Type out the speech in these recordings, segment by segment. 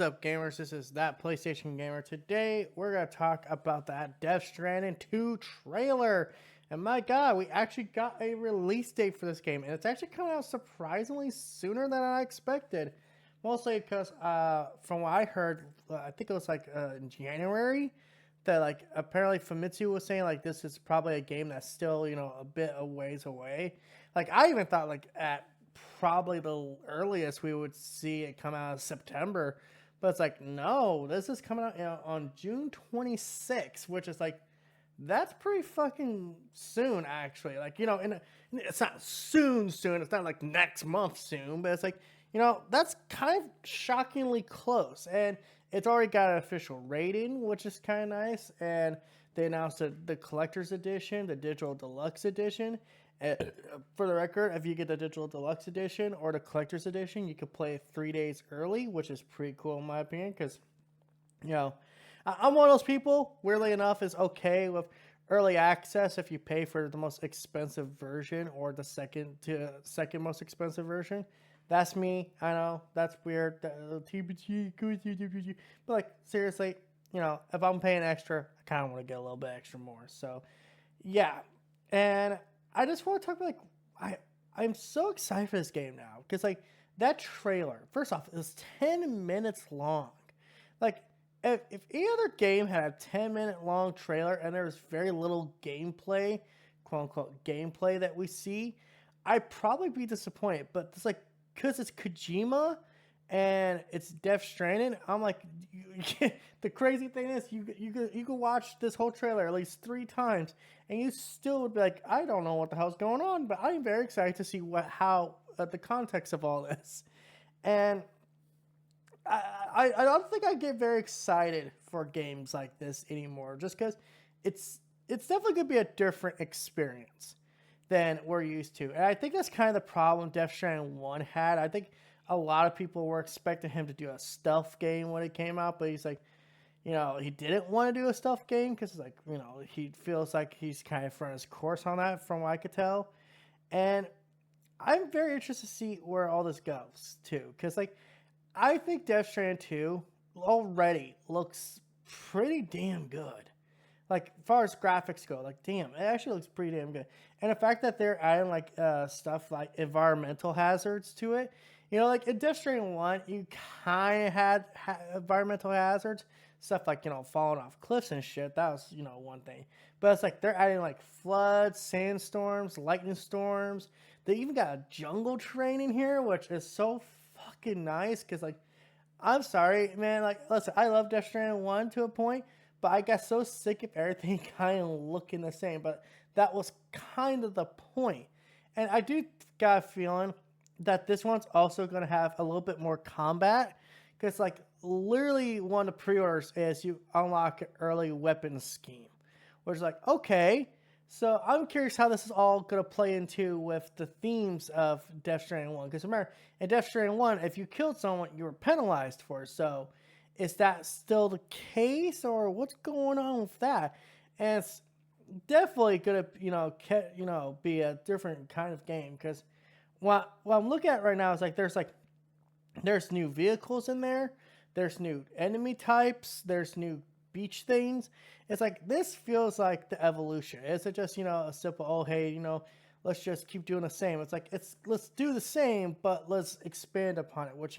What's up, gamers? This is That PlayStation Gamer. Today, we're going to talk about that Death Stranding 2 trailer. And my god, we actually got a release date for this game. And it's actually coming out surprisingly sooner than I expected. Mostly because, from what I heard, I think it was like in January, that like apparently Famitsu was saying like this is probably a game that's still, a bit a ways away. Like I even thought like at probably the earliest we would see it come out in September. But it's like, no, this is coming out on June 26th, which is like, that's pretty fucking soon, actually. Like, it's not soon. It's not like next month soon, but it's like, that's kind of shockingly close. And it's already got an official rating, which is kind of nice. And they announced the collector's edition, the digital deluxe edition. For the record, if you get the digital deluxe edition or the collector's edition, you could play 3 days early, which is pretty cool in my opinion. Because, I'm one of those people, weirdly enough, is okay with early access if you pay for the most expensive version or the second most expensive version. That's me. I know that's weird. But like seriously, if I'm paying extra, I kind of want to get a little bit extra more. So, yeah, and I just want to talk about I'm so excited for this game now because like that trailer. First off, it was 10 minutes long. Like if any other game had a 10-minute long trailer and there was very little gameplay, quote unquote gameplay that we see, I'd probably be disappointed. But it's like because it's Kojima and it's Death Stranding, I'm like, the crazy thing is you could watch this whole trailer at least 3 times and you still would be like, I don't know what the hell's going on, but I'm very excited to see the context of all this. And I don't think I get very excited for games like this anymore, just because it's definitely going to be a different experience than we're used to. And I think that's kind of the problem Death Stranding 1 had. I think a lot of people were expecting him to do a stealth game when it came out, but he's like, he didn't want to do a stealth game because, like, he feels like he's kind of run his course on that from what I could tell. And I'm very interested to see where all this goes, too, because, like, I think Death Stranding 2 already looks pretty damn good. Like, as far as graphics go, like, damn, it actually looks pretty damn good. And the fact that they're adding, like, stuff like environmental hazards to it, like in Death Stranding 1, you kind of had environmental hazards, stuff like, falling off cliffs and shit. That was, one thing. But it's like they're adding, like, floods, sandstorms, lightning storms. They even got a jungle terrain in here, which is so fucking nice. Because, like, I'm sorry, man. Like, listen, I love Death Stranding 1 to a point, but I got so sick of everything kind of looking the same. But that was kind of the point. And I do got a feeling that this one's also going to have a little bit more combat. Because, like, literally one of the pre-orders is you unlock an early weapons scheme. Which is like, okay. So I'm curious how this is all going to play into with the themes of Death Stranding 1. Because remember, in Death Stranding 1, if you killed someone, you were penalized for it. So is that still the case, or what's going on with that? And it's definitely going to, be a different kind of game. Because what I'm looking at right now is there's new vehicles in there, there's new enemy types, there's new beach things. It's like this feels like the evolution. Is it just a simple hey let's just keep doing the same? It's like let's do the same, but let's expand upon it, which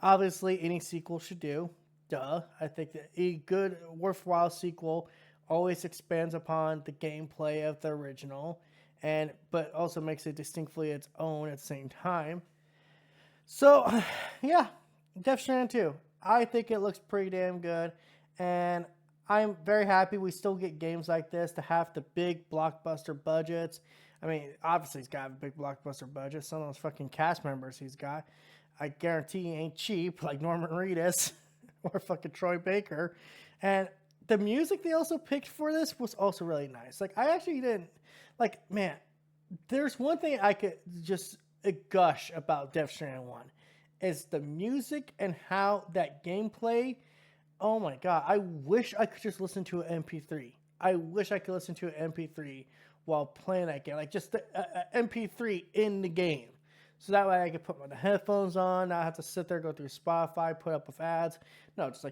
obviously any sequel should do. Duh. I think that a good worthwhile sequel always expands upon the gameplay of the original, but also makes it distinctly its own at the same time. So yeah, Death Stranding 2. I think it looks pretty damn good, and I'm very happy we still get games like this to have the big blockbuster budgets. I mean, obviously he's got a big blockbuster budget. Some of those fucking cast members he's got, I guarantee he ain't cheap, like Norman Reedus or fucking Troy Baker. And the music they also picked for this was also really nice. Like, I actually didn't, like, man, there's one thing I could just gush about Death Stranding 1. Is the music and how that gameplay. Oh my god, I wish I could just listen to an MP3. I wish I could listen to an MP3 while playing that game. Like just the MP3 in the game. So that way I can put my headphones on, not have to sit there, go through Spotify, put up with ads. No, just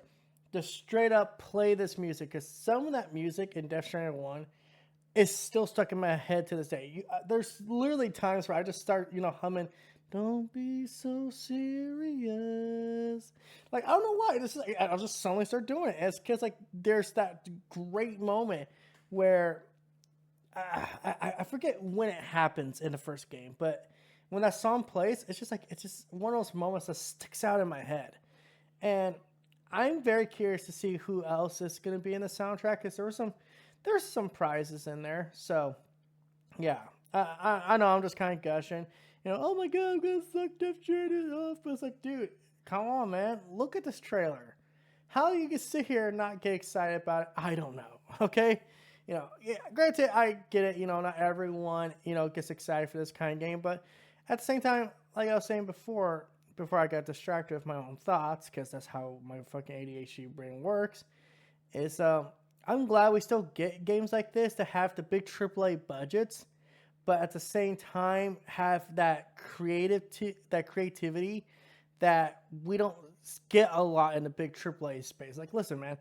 straight up play this music, because some of that music in Death Stranding 1 is still stuck in my head to this day. There's literally times where I just start, humming, "Don't be so serious." Like, I don't know why. I'll just suddenly start doing it. It's because, like, there's that great moment where I forget when it happens in the first game, but when that song plays, it's just one of those moments that sticks out in my head. And I'm very curious to see who else is going to be in the soundtrack, because there's some prizes in there. So yeah, I know I'm just kind of gushing. Oh my god, I'm gonna suck Death Stranding off. But it's like, dude, come on, man, look at this trailer. How you can sit here and not get excited about it, I don't know. Okay, yeah, granted, I get it. Not everyone gets excited for this kind of game, but at the same time, like I was saying before I got distracted with my own thoughts, because that's how my fucking ADHD brain works, is I'm glad we still get games like this that have the big AAA budgets, but at the same time have that creativity that we don't get a lot in the big AAA space. Like, listen, man,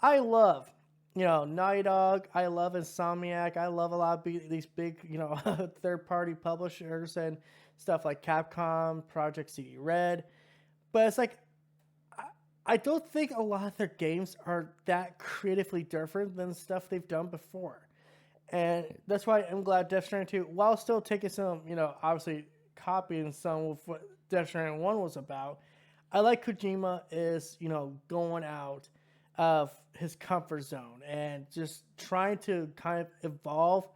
I love Naughty Dog, I love Insomniac, I love a lot of these big third party publishers and stuff like Capcom, Project CD Red, but it's like, I don't think a lot of their games are that creatively different than stuff they've done before. And that's why I'm glad Death Stranding 2, while still taking some, obviously copying some of what Death Stranding 1 was about, I like Kojima is, going out of his comfort zone and just trying to kind of evolve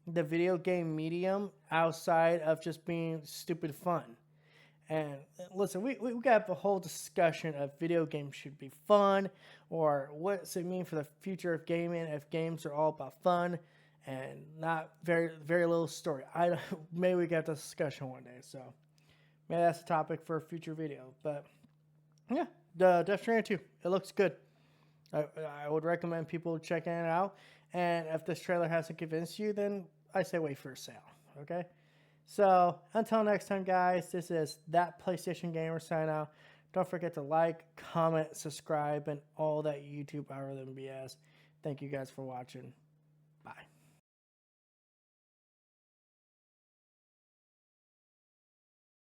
the video game medium outside of just being stupid fun. And listen, we got a whole discussion of video games should be fun, or what's it mean for the future of gaming if games are all about fun and not very little story. Maybe we get this discussion one day. So maybe that's a topic for a future video. But yeah, the Death Stranding 2, it looks good. I would recommend people checking it out. And if this trailer hasn't convinced you, then I say wait for a sale. Okay. So until next time, guys, this is That PlayStation Gamer sign out. Don't forget to like, comment, subscribe, and all that YouTube algorithm BS. Thank you guys for watching.